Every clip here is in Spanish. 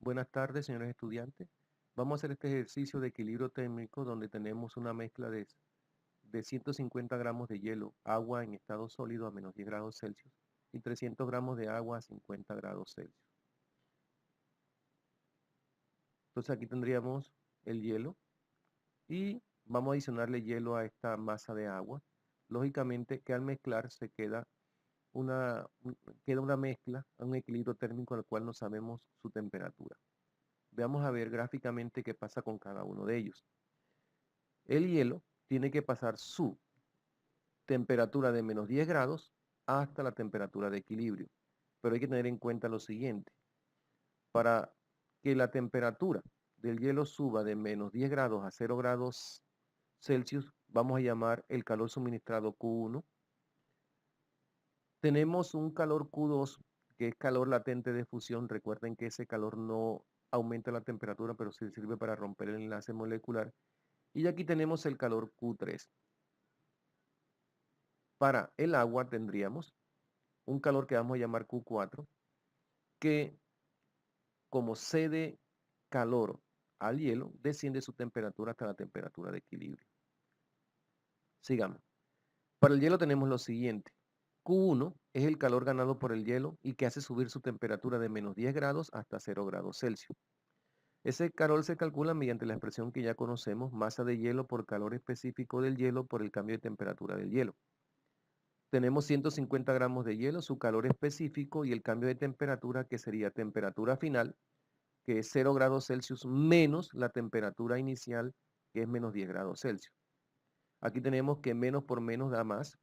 Buenas tardes, señores estudiantes. Vamos a hacer este ejercicio de equilibrio térmico donde tenemos una mezcla de 150 gramos de hielo, agua en estado sólido a menos 10 grados Celsius y 300 gramos de agua a 50 grados Celsius. Entonces aquí tendríamos el hielo y vamos a adicionarle hielo a esta masa de agua. Lógicamente que al mezclar se queda una mezcla, un equilibrio térmico al cual no sabemos su temperatura. Veamos a ver gráficamente qué pasa con cada uno de ellos. El hielo tiene que pasar su temperatura de menos 10 grados hasta la temperatura de equilibrio. Pero hay que tener en cuenta lo siguiente. Para que la temperatura del hielo suba de menos 10 grados a 0 grados Celsius, vamos a llamar el calor suministrado Q1. Tenemos un calor Q2, que es calor latente de fusión. Recuerden que ese calor no aumenta la temperatura, pero sí sirve para romper el enlace molecular. Y aquí tenemos el calor Q3. Para el agua tendríamos un calor que vamos a llamar Q4, que como cede calor al hielo, desciende su temperatura hasta la temperatura de equilibrio. Sigamos. Para el hielo tenemos lo siguiente. Q1 es el calor ganado por el hielo y que hace subir su temperatura de menos 10 grados hasta 0 grados Celsius. Ese calor se calcula mediante la expresión que ya conocemos, masa de hielo por calor específico del hielo por el cambio de temperatura del hielo. Tenemos 150 gramos de hielo, su calor específico y el cambio de temperatura que sería temperatura final, que es 0 grados Celsius menos la temperatura inicial, que es menos 10 grados Celsius. Aquí tenemos que menos por menos da más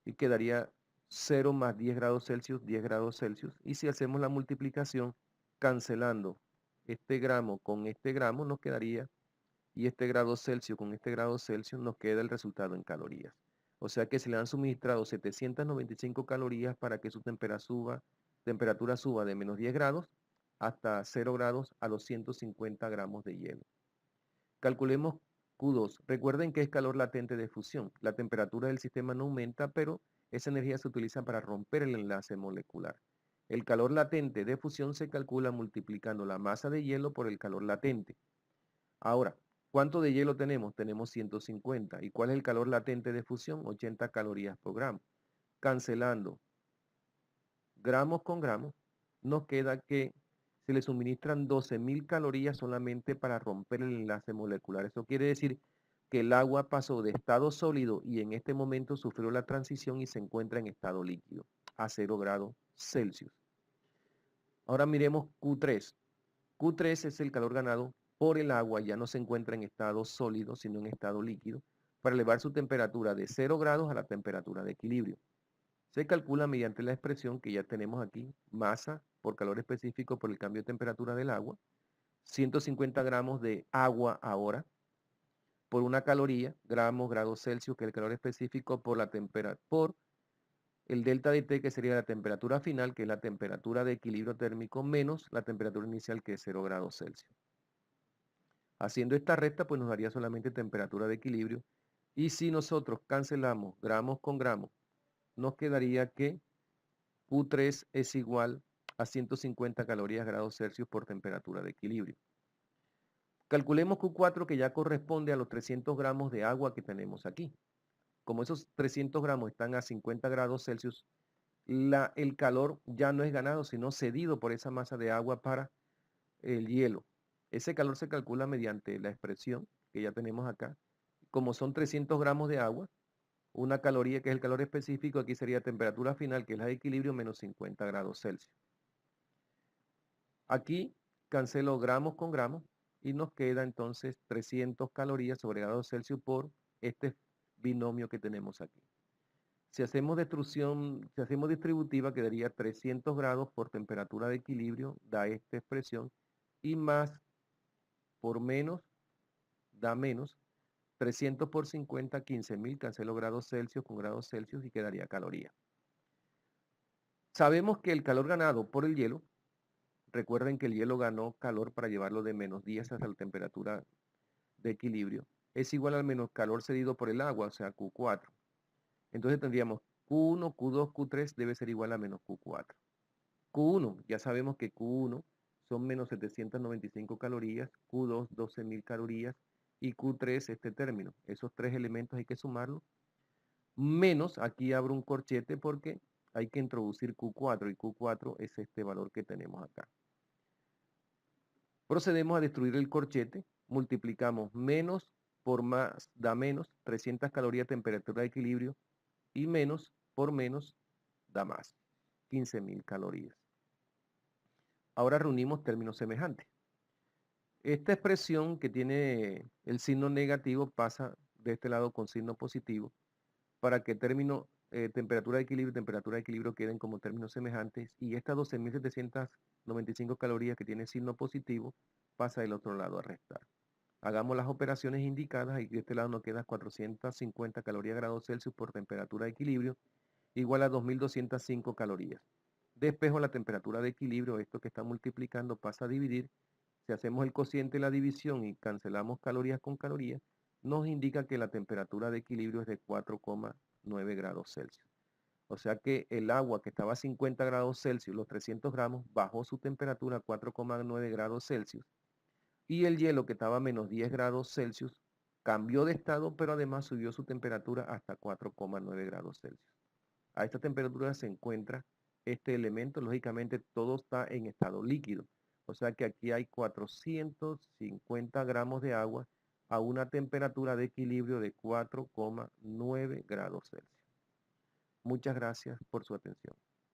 y quedaría 0 más 10 grados Celsius, 10 grados Celsius. Y si hacemos la multiplicación cancelando este gramo con este gramo, nos quedaría, y este grado Celsius con este grado Celsius, nos queda el resultado en calorías. O sea que se le han suministrado 795 calorías para que su temperatura suba de menos 10 grados hasta 0 grados a los 150 gramos de hielo. Calculemos Q2. Recuerden que es calor latente de fusión. La temperatura del sistema no aumenta, pero esa energía se utiliza para romper el enlace molecular. El calor latente de fusión se calcula multiplicando la masa de hielo por el calor latente. Ahora, ¿cuánto de hielo tenemos? Tenemos 150. ¿Y cuál es el calor latente de fusión? 80 calorías por gramo. Cancelando gramos con gramos, nos queda que se le suministran 12.000 calorías solamente para romper el enlace molecular. Eso quiere decir que el agua pasó de estado sólido y en este momento sufrió la transición y se encuentra en estado líquido a 0 grados Celsius. Ahora miremos Q3. Q3 es el calor ganado por el agua, ya no se encuentra en estado sólido, sino en estado líquido, para elevar su temperatura de 0 grados a la temperatura de equilibrio. Se calcula mediante la expresión que ya tenemos aquí, masa por calor específico por el cambio de temperatura del agua, 150 gramos de agua ahora, por una caloría, gramos, grados Celsius, que es el calor específico, por el delta de T, que sería la temperatura final, que es la temperatura de equilibrio térmico, menos la temperatura inicial, que es 0 grados Celsius. Haciendo esta resta, pues nos daría solamente temperatura de equilibrio. Y si nosotros cancelamos gramos con gramos, nos quedaría que Q3 es igual a 150 calorías grados Celsius por temperatura de equilibrio. Calculemos Q4, que ya corresponde a los 300 gramos de agua que tenemos aquí. Como esos 300 gramos están a 50 grados Celsius, el calor ya no es ganado, sino cedido por esa masa de agua para el hielo. Ese calor se calcula mediante la expresión que ya tenemos acá. Como son 300 gramos de agua, una caloría que es el calor específico, aquí sería temperatura final, que es la de equilibrio, menos 50 grados Celsius. Aquí cancelo gramos con gramos y nos queda entonces 300 calorías sobre grados Celsius por este binomio que tenemos aquí. Si hacemos distributiva, quedaría 300 grados por temperatura de equilibrio, da esta expresión, y más por menos, da menos, 300 por 50, 15.000, cancelo grados Celsius con grados Celsius y quedaría caloría. Sabemos que el calor ganado por el hielo, recuerden que el hielo ganó calor para llevarlo de menos 10 hasta la temperatura de equilibrio, es igual al menos calor cedido por el agua, o sea, Q4. Entonces tendríamos Q1, Q2, Q3 debe ser igual a menos Q4. Q1, ya sabemos que Q1 son menos 795 calorías, Q2 12.000 calorías y Q3 este término. Esos tres elementos hay que sumarlos. Menos, aquí abro un corchete porque hay que introducir Q4 y Q4 es este valor que tenemos acá. Procedemos a destruir el corchete, multiplicamos menos por más da menos, 300 calorías temperatura de equilibrio, y menos por menos da más, 15.000 calorías. Ahora reunimos términos semejantes. Esta expresión que tiene el signo negativo pasa de este lado con signo positivo para que término temperatura de equilibrio queden como términos semejantes, y estas 12.795 calorías que tiene signo positivo pasa del otro lado a restar. Hagamos las operaciones indicadas y de este lado nos queda 450 calorías grados Celsius por temperatura de equilibrio igual a 2.205 calorías. Despejo la temperatura de equilibrio, esto que está multiplicando pasa a dividir. Si hacemos el cociente de la división y cancelamos calorías con calorías, nos indica que la temperatura de equilibrio es de 4,9 grados Celsius. O sea que el agua que estaba a 50 grados Celsius, los 300 gramos, bajó su temperatura a 4,9 grados Celsius. Y el hielo que estaba a menos 10 grados Celsius cambió de estado, pero además subió su temperatura hasta 4,9 grados Celsius. A esta temperatura se encuentra este elemento, lógicamente todo está en estado líquido. O sea que aquí hay 450 gramos de agua a una temperatura de equilibrio de 4,9 grados Celsius. Muchas gracias por su atención.